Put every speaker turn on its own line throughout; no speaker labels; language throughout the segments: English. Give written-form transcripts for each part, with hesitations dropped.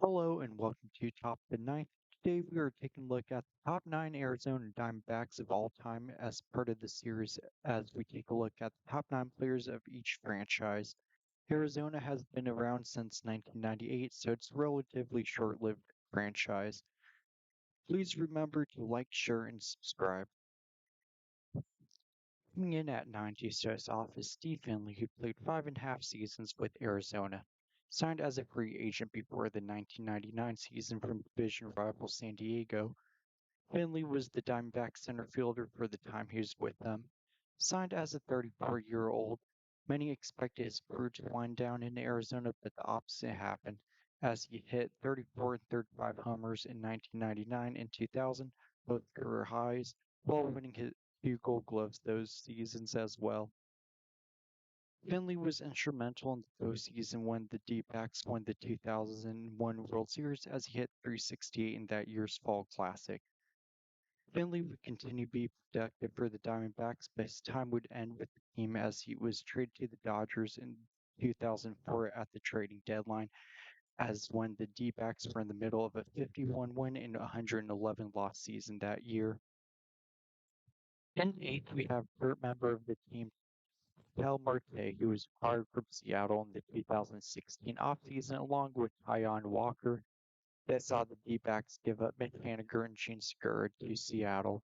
Hello and welcome to Top of the Ninth. Today we are taking a look at the top nine Arizona Diamondbacks of all time as part of the series as we take a look at the top nine players of each franchise. Arizona has been around since 1998, so it's a relatively short-lived franchise. Please remember to like, share, and subscribe. Coming in at 90 starts off is Steve Finley, who played 5.5 seasons with Arizona. Signed as a free agent before the 1999 season from division rival San Diego, Finley was the Diamondback center fielder for the time he was with them. Signed as a 34-year-old, many expected his career to wind down in Arizona, but the opposite happened, as he hit 34 and 35 homers in 1999 and 2000, both career highs, while winning his two Gold Gloves those seasons as well. Finley was instrumental in the postseason when the D-backs won the 2001 World Series as he hit 368 in that year's Fall Classic. Finley would continue to be productive for the Diamondbacks, but his time would end with the team as he was traded to the Dodgers in 2004 at the trading deadline, as when the D-backs were in the middle of a 51 win and 111 loss season that year. In eighth, we have third member of the team, Kel Marte, who was acquired from Seattle in the 2016 offseason, along with Tyon Walker, that saw the D-backs give up Mick Haniger and Gene Segura to Seattle.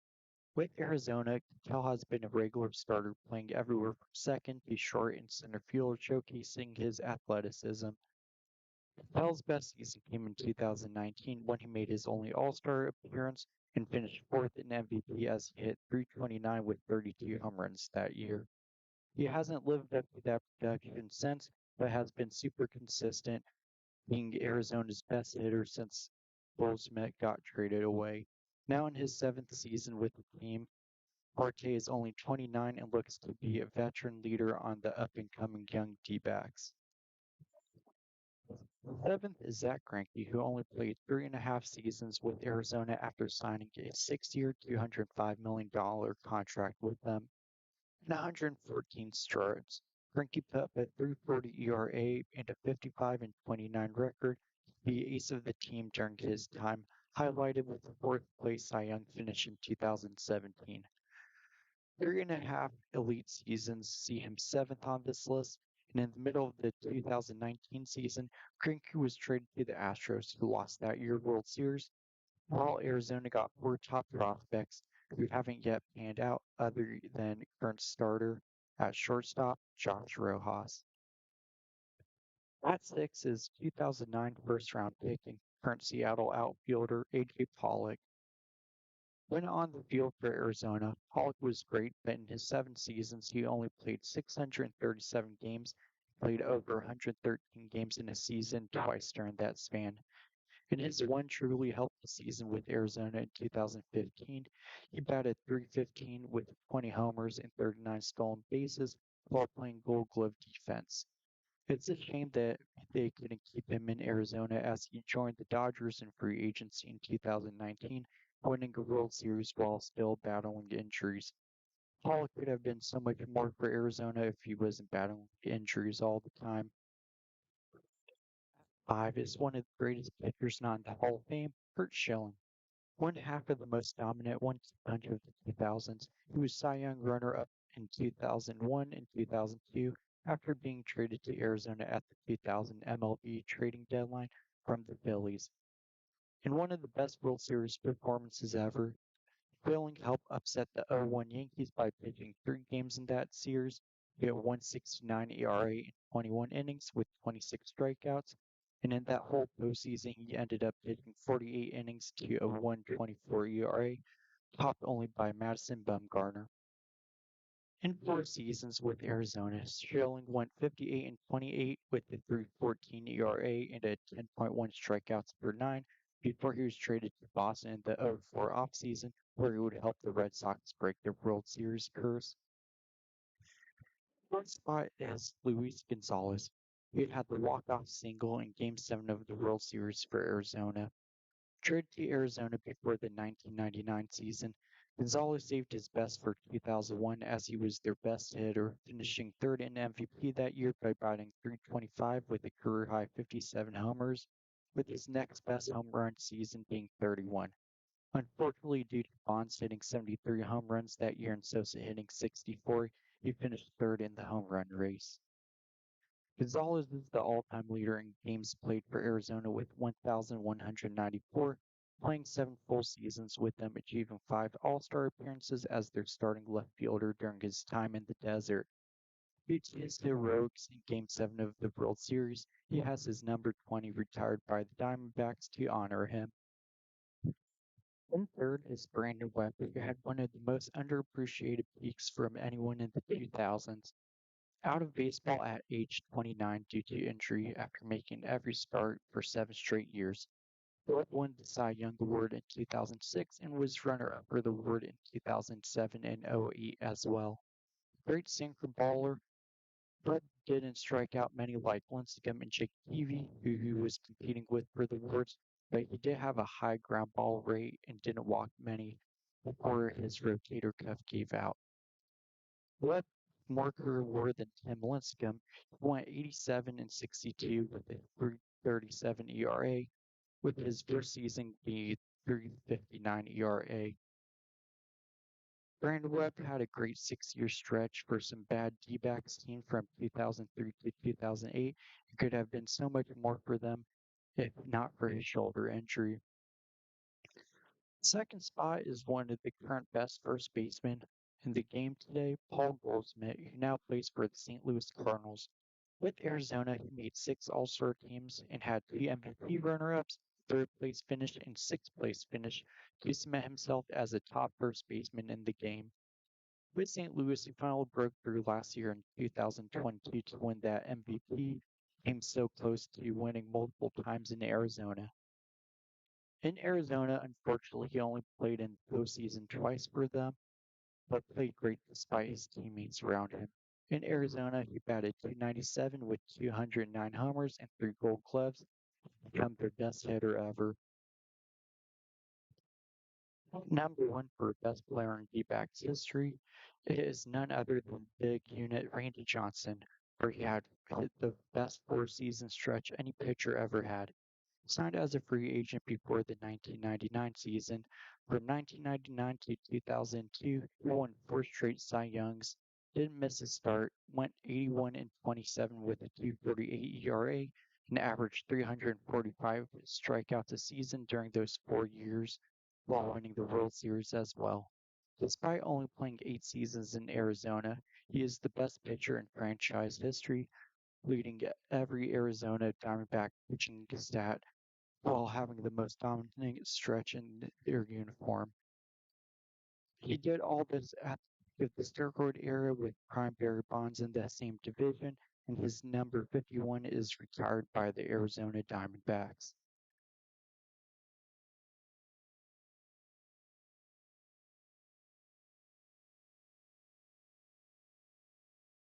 With Arizona, Kel has been a regular starter, playing everywhere from second to short and center field, showcasing his athleticism. Kel's best season came in 2019 when he made his only All-Star appearance and finished fourth in MVP as he hit 329 with 32 home runs that year. He hasn't lived up to that production since, but has been super consistent, being Arizona's best hitter since Goldschmidt got traded away. Now in his seventh season with the team, Marte is only 29 and looks to be a veteran leader on the up-and-coming young D-backs. Seventh is Zach Greinke, who only played 3.5 seasons with Arizona after signing a 6-year, $205 million contract with them. In 114 starts, Greinke put up a 3.40 ERA and a 55 and 29 record, the ace of the team during his time, highlighted with the fourth place Cy Young finish in 2017. 3.5 elite seasons see him seventh on this list, and in the middle of the 2019 season, Greinke was traded to the Astros, who lost that year World Series, while Arizona got four top prospects who haven't yet panned out other than current starter at shortstop Josh Rojas. At six is 2009 first-round pick and current Seattle outfielder A.J. Pollock. When on the field for Arizona, Pollock was great, but in his 7 seasons, he only played 637 games, played over 113 games in a season twice during that span. In his one truly healthy season with Arizona in 2015, he batted .315 with 20 homers and 39 stolen bases while playing Gold Glove defense. It's a shame that they couldn't keep him in Arizona as he joined the Dodgers in free agency in 2019, winning a World Series while still battling injuries. Paul could have been so much more for Arizona if he wasn't battling injuries all the time. Five is one of the greatest pitchers not in the Hall of Fame, Curt Schilling. One half of the most dominant 1-2 punch of the 2000s, he was Cy Young runner-up in 2001 and 2002 after being traded to Arizona at the 2000 MLB trading deadline from the Phillies. In one of the best World Series performances ever, Schilling helped upset the 0-1 Yankees by pitching 3 games in that series. He had 169 ERA in 21 innings with 26 strikeouts, and in that whole postseason, he ended up pitching 48 innings to a 124 ERA, topped only by Madison Bumgarner. In 4 seasons with Arizona, Schilling went 58 and 28 with a 3.14 ERA and a 10.1 strikeouts per nine before he was traded to Boston in the 0-4 offseason, where he would help the Red Sox break their World Series curse. Fourth spot is Luis Gonzalez. He had the walk-off single in Game 7 of the World Series for Arizona. Traded to Arizona before the 1999 season, Gonzalez saved his best for 2001 as he was their best hitter, finishing third in MVP that year by batting .325 with a career-high 57 homers. with his next best home run season being 31. Unfortunately, due to Bonds hitting 73 home runs that year and Sosa hitting 64, he finished third in the home run race. Gonzalez is the all-time leader in games played for Arizona with 1,194, playing 7 full seasons with them, achieving 5 All-Star appearances as their starting left fielder during his time in the desert. Due to his heroics in Game 7 of the World Series, he has his number 20 retired by the Diamondbacks to honor him. In third is Brandon Webb, who had one of the most underappreciated peaks from anyone in the 2000s. Out of baseball at age 29 due to injury after making every start for 7 straight years. Webb won the Cy Young Award in 2006 and was runner-up for the award in 2007 and '08 as well. Great sinker baller, but didn't strike out many like Lincecum and Jake Peavy, who he was competing with for the awards, but he did have a high ground ball rate and didn't walk many before his rotator cuff gave out. Webb more career WAR than Tim Lincecum. He went 87 and 62 with a 3.37 ERA, with his first season being 3.59 ERA. Brandon Webb had a great 6 year stretch for some bad D backs team from 2003 to 2008. It could have been so much more for them if not for his shoulder injury. Second spot is one of the current best first basemen in the game today, Paul Goldschmidt, who now plays for the St. Louis Cardinals. With Arizona, he made 6 All-Star teams and had 3 MVP runner-ups, third place finish, and sixth place finish to cement himself as a top first baseman in the game. With St. Louis, he finally broke through last year in 2022 to win that MVP, came so close to winning multiple times in Arizona. In Arizona, unfortunately, he only played in the postseason twice for them, but played great despite his teammates around him. In Arizona, he batted .297 with 209 homers and 3 Gold Gloves, become their best hitter ever. Number one for best player in D-backs history is none other than big unit Randy Johnson, where he had hit the best 4 season stretch any pitcher ever had. Signed as a free agent before the 1999 season, from 1999 to 2002, he won 4 straight Cy Youngs, didn't miss a start, went 81 and 27 with a 2.48 ERA, and averaged 345 strikeouts a season during those 4 years, while winning the World Series as well. Despite only playing 8 seasons in Arizona, he is the best pitcher in franchise history, leading every Arizona Diamondback pitching stat while having the most dominant stretch in their uniform. He did all this at the steroid era with prime Barry Bonds in the same division, and his number 51 is retired by the Arizona Diamondbacks.